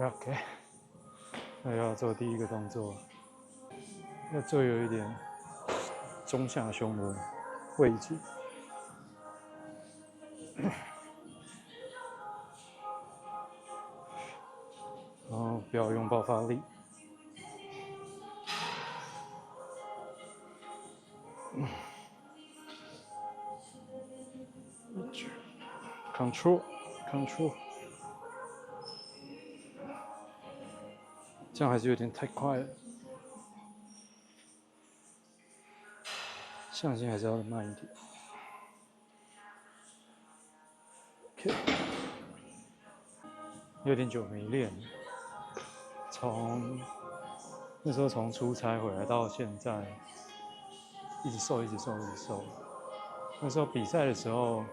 OK， 那要做第一个动作，要做有一点中下胸的位置，然后不要用爆发力。Control， 这样还是有点太快了，向心还是要慢一点。OK， 有点久没练，从那时候从出差回来到现在，一直瘦。那时候比赛的时候，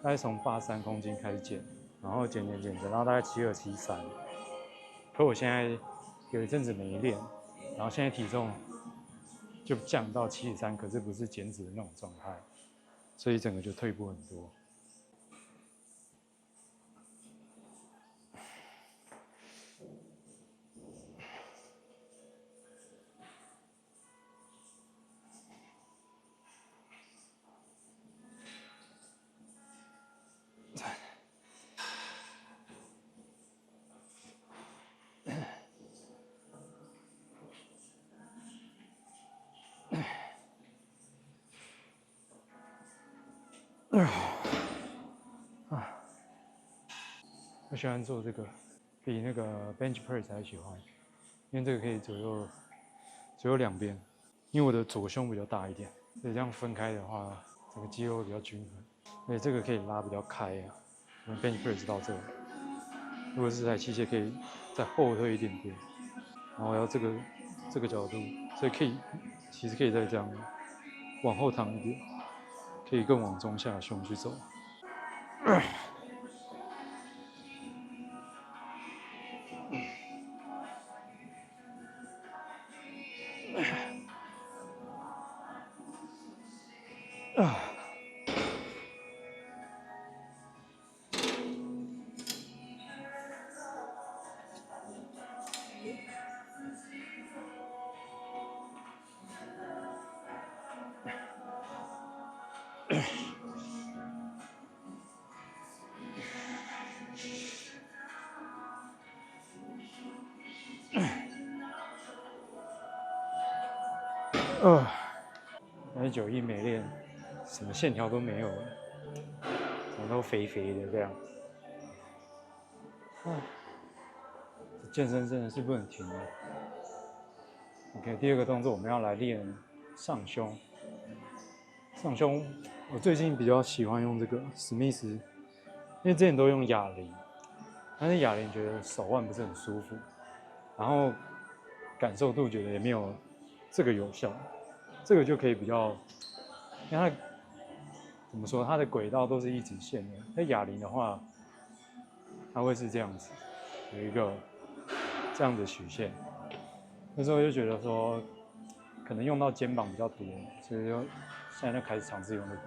大概从83公斤开始减，然后减，然后大概72、73。可我现在有一阵子没练，然后现在体重就降到73，可是不是减脂的那种状态，所以整个就退步很多。我喜欢做这个，比那个 bench press 还喜欢，因为这个可以左右两边。因为我的左胸比较大一点，所以这样分开的话，整个肌肉会比较均衡。所以这个可以拉比较开啊。我们 bench press 到这，如果是这台器械可以再后退一点点，然后要这个角度，所以其实可以再这样往后躺一点，可以更往中下胸去走。那91没练，什么线条都没有了，然后肥肥的这样。健身真的是不能停的。OK， 第二个动作我们要来练上胸。上胸，我最近比较喜欢用这个史密斯，因为之前都用哑铃，但是哑铃觉得手腕不是很舒服，然后感受度觉得也没有这个有效。这个就可以比较，因为它怎么说，它的轨道都是一直线的。那哑铃的话，它会是这样子，有一个这样的曲线。那时候就觉得说，可能用到肩膀比较多，所以就现在就开始尝试用这个。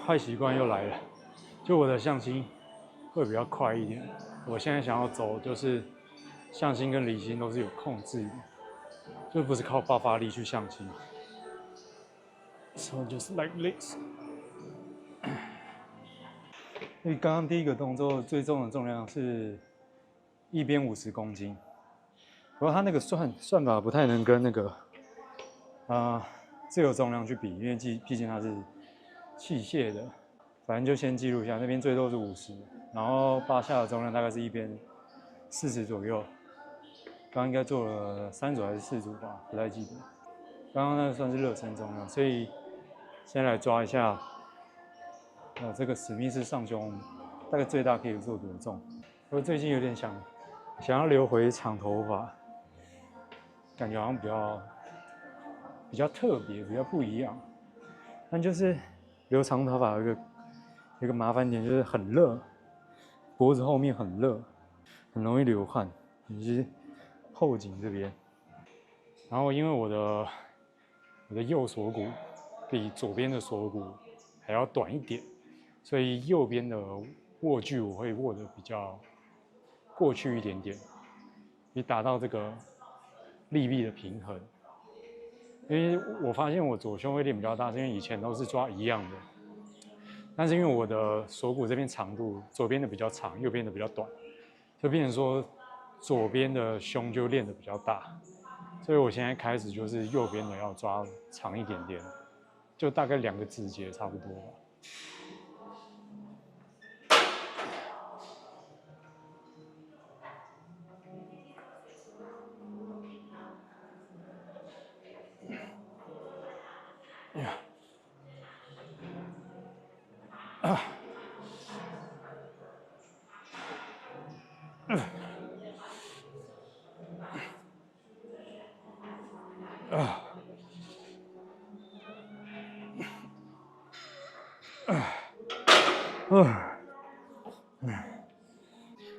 坏习惯又来了，就我的向心会比较快一点。我现在想要走就是向心跟离心都是有控制的，就不是靠爆发力去向心。So just like this。因为刚刚第一个动作最重的重量是一边50公斤，不过它那个算法不太能跟那个自由重量去比，因为毕竟它是器械的。反正就先记录一下，那边最多是50，然后8下的重量大概是一边40左右。刚刚应该做了3组还是4组吧，不太记得。刚刚那个算是热身重量，所以先来抓一下，这个史密斯上胸大概最大可以做多重？我最近有点想要留回长头发，感觉好像比较特别，比较不一样。但就是留长头发有一个有个麻烦点就是很热，脖子后面很热，很容易流汗，以及后颈这边。然后因为我的右锁骨比左边的锁骨还要短一点，所以右边的握距我会握得比较过去一点点，以达到这个力臂的平衡。因为我发现我左胸会练比较大，是因为以前都是抓一样的，但是因为我的锁骨这边长度，左边的比较长，右边的比较短，就变成说左边的胸就练得比较大，所以我现在开始就是右边的要抓长一点点，就大概2个指节差不多吧。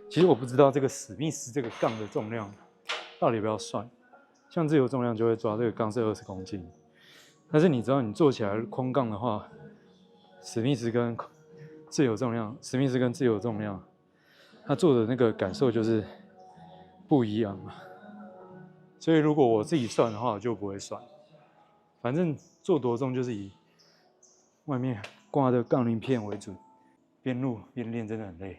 其实我不知道这个史密斯这个杠的重量到底要不要算，像自由重量就会抓这个杠是20公斤，但是你知道你做起来空杠的话，史密斯跟自由重量，他做的那个感受就是不一样嘛。所以如果我自己算的话，我就不会算，反正做多重就是以外面挂的杠铃片为准，边录边练真的很累。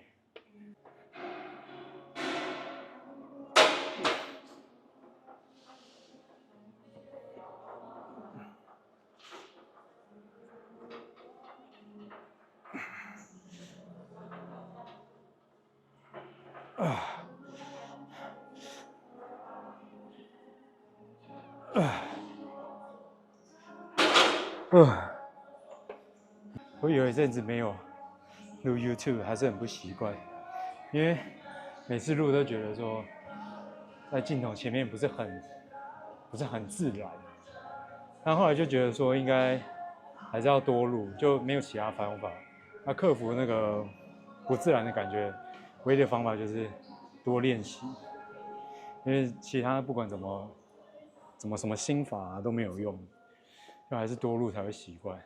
我有一阵子没有录 YouTube，还是很不习惯，因为每次录都觉得说在镜头前面不是很自然。但后来就觉得说应该还是要多录，就没有其他方法。那克服那个不自然的感觉，唯一的方法就是多练习，因为其他不管怎么什么心法都没有用，就还是多录才会习惯。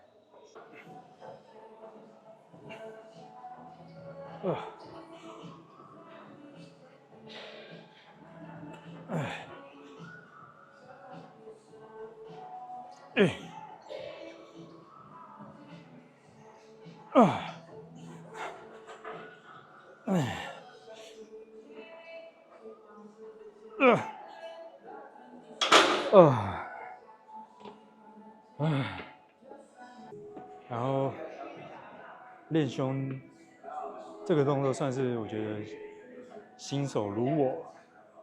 然后练胸这个动作算是我觉得新手如我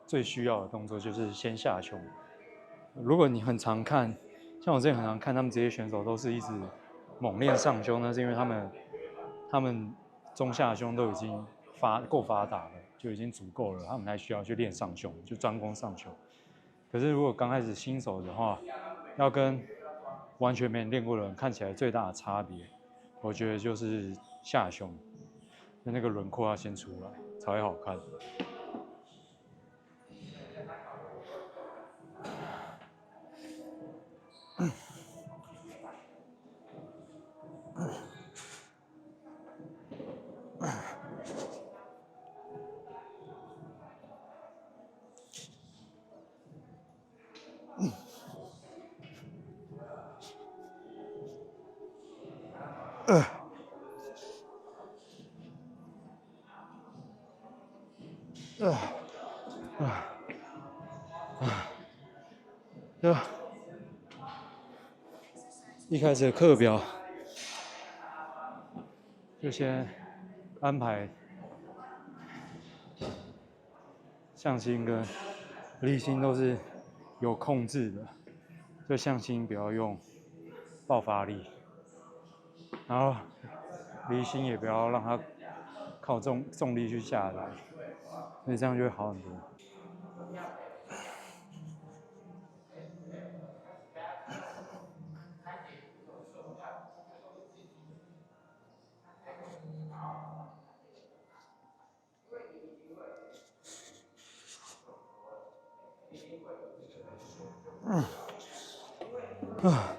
最需要的动作，就是先下胸。如果你很常看，像我之前很常看他们这些选手都是一直猛练上胸，那是因为他们中下胸都已经够发达了，就已经足够了，他们才需要去练上胸，就专攻上胸。可是如果刚开始新手的话，要跟完全没人练过的人看起来最大的差别，我觉得就是下胸，那个轮廓要先出来才会好看。对，一开始的课表就先安排向心跟离心都是有控制的，就向心不要用爆发力，然后离心也不要让它靠重力去下来，所以这样就会好很多。啊，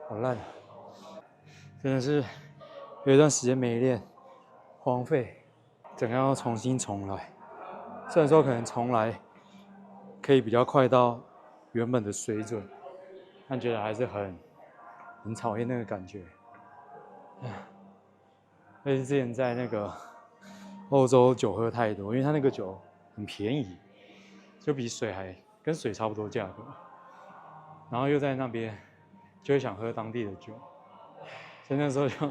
好烂，真的是有一段时间没练，荒废，整个要重来。虽然说可能重来可以比较快到原本的水准，但觉得还是很讨厌那个感觉。而且之前在那个欧洲酒喝太多，因为它那个酒很便宜，就比水还跟水差不多价格，然后又在那边就会想喝当地的酒，所以那时候就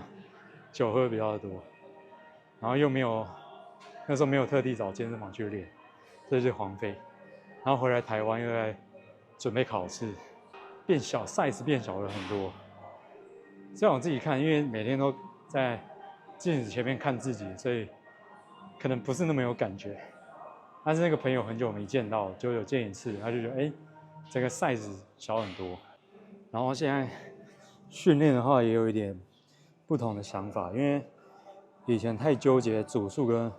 酒喝比较多，然后又没有那时候没有特地找健身房去练，所以就荒废。然后回来台湾又在准备考试，变小 size 变小了很多。虽然我自己看，因为每天都在镜子前面看自己，所以可能不是那么有感觉。但是那个朋友很久没见到，就有见一次，他就觉得整个 size 小很多。然后现在训练的话，也有一点不同的想法，因为以前太纠结组数跟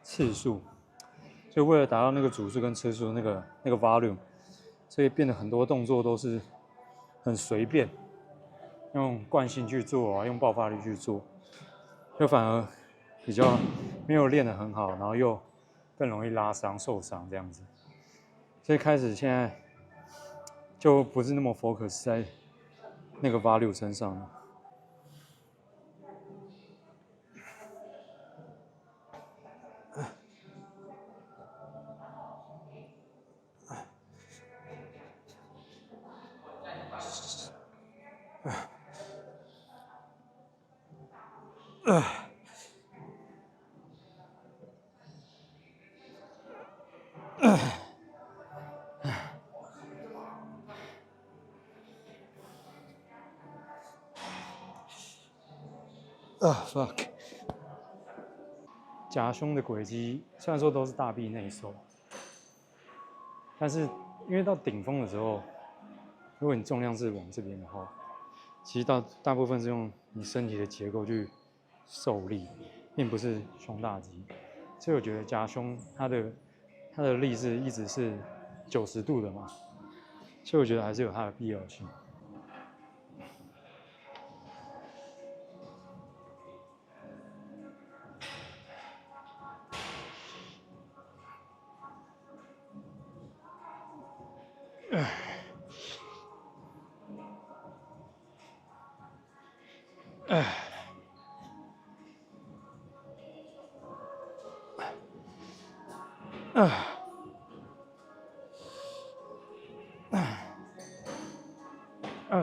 次数，所以为了达到那个组数跟次数那个 volume， 所以变得很多动作都是很随便，用惯性去做啊，用爆发力去做，就反而比较没有练得很好，然后又更容易拉伤、受伤这样子。所以开始现在就不是那么 focus 在那个 value 身上了。fuck。夹胸的轨迹虽然说都是大臂内收，但是因为到顶峰的时候，如果你重量是往这边的话，其实大部分是用你身体的结构去受力，并不是胸大肌。所以我觉得夹胸它的力是一直是90度的嘛，所以我觉得还是有它的必要性。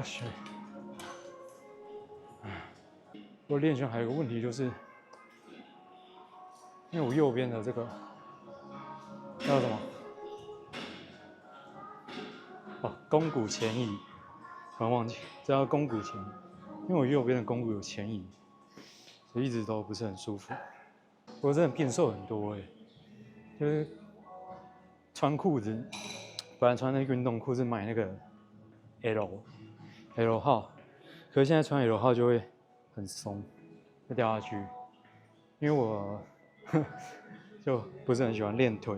是。我练胸还有个问题就是，因为我右边的这个叫什么？肱骨前移，突然忘记，这叫肱骨前移。因为我右边的肱骨有前移，所以一直都不是很舒服。我真的变瘦很多就是穿裤子，本来穿那个运动裤是买那个 L 号，可是现在穿 L 号就会很松，会掉下去。因为我就不是很喜欢练腿，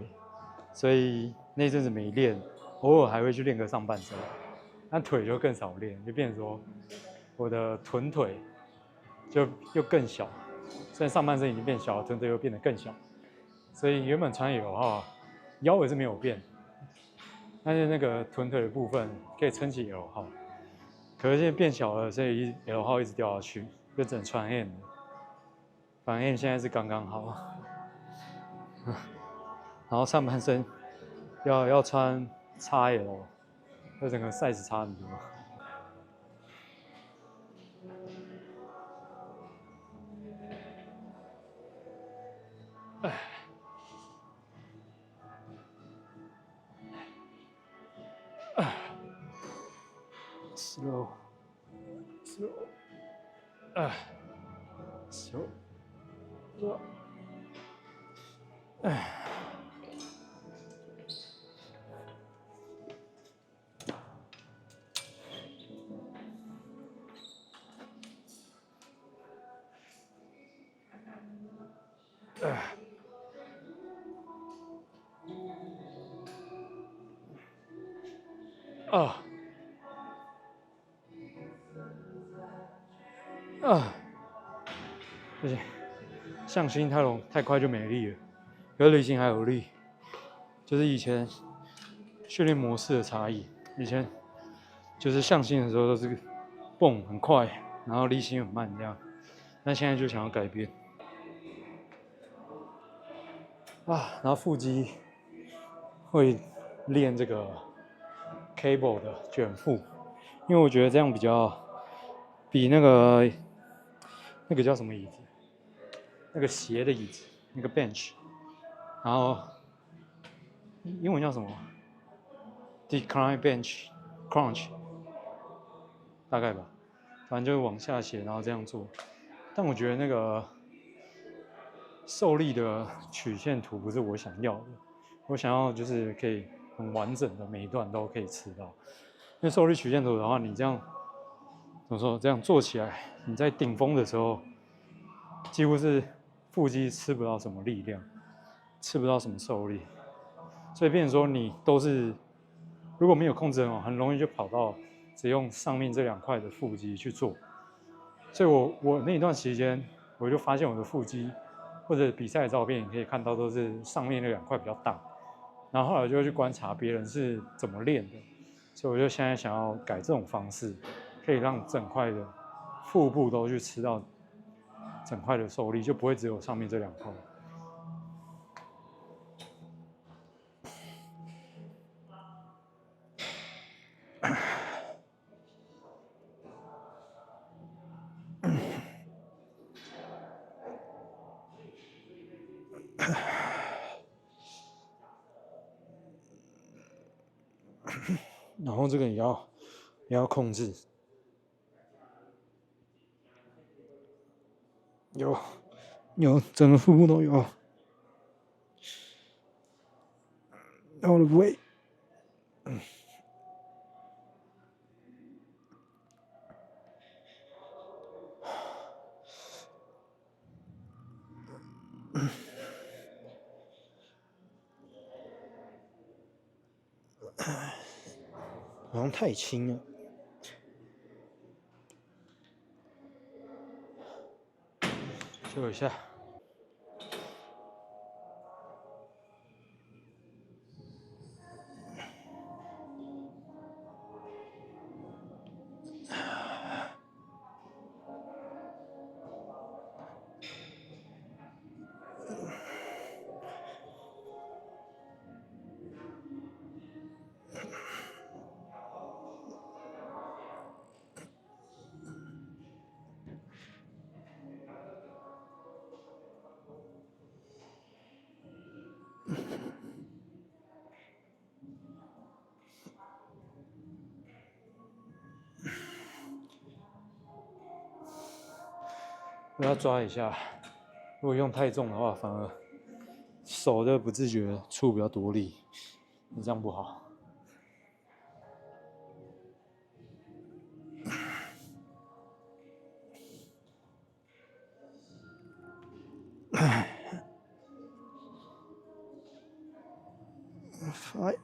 所以那阵子没练，偶尔还会去练个上半身，但腿就更少练，就变成说我的臀腿就又更小，虽然上半身已经变小，臀腿又变得更小，所以原本穿 L 号腰也是没有变，但是那个臀腿的部分可以撑起 L 号，可是现在变小了，所以 L 号一直掉下去，就只能穿 M。反正 M 现在是刚刚好，然后上半身要穿 XL， 就整个 size 差很多。slow， slow，啊啊，不行，向心太快就没力了，可是离心还有力，就是以前训练模式的差异。以前就是向心的时候都是蹦很快，然后离心很慢这样，但现在就想要改变啊，然后腹肌会练这个 cable 的卷腹，因为我觉得这样比较比那个叫什么椅子，那个斜的椅子，那个 bench，然后英文叫什么 decline bench crunch，大概吧，反正就是往下斜，然后这样做。但我觉得那个受力的曲线图不是我想要的，我想要就是可以很完整的每一段都可以吃到。因为受力曲线图的话，你这样怎么说？这样做起来，你在顶峰的时候，几乎是腹肌吃不到什么力量，吃不到什么受力，所以变成说你都是如果没有控制很好，很容易就跑到只用上面这两块的腹肌去做。所以我那一段时间，我就发现我的腹肌或者比赛的照片，你可以看到都是上面那两块比较大。然后后来我就去观察别人是怎么练的，所以我就现在想要改这种方式，可以让整块的腹部都去吃到整块的受力，就不会只有上面这两块。然后这个也要控制，有整个腹部都有，all the way。好像太轻了，修一下。我要抓一下，如果用太重的话，反而手就不自觉出比较多力，你这样不好。5 哎。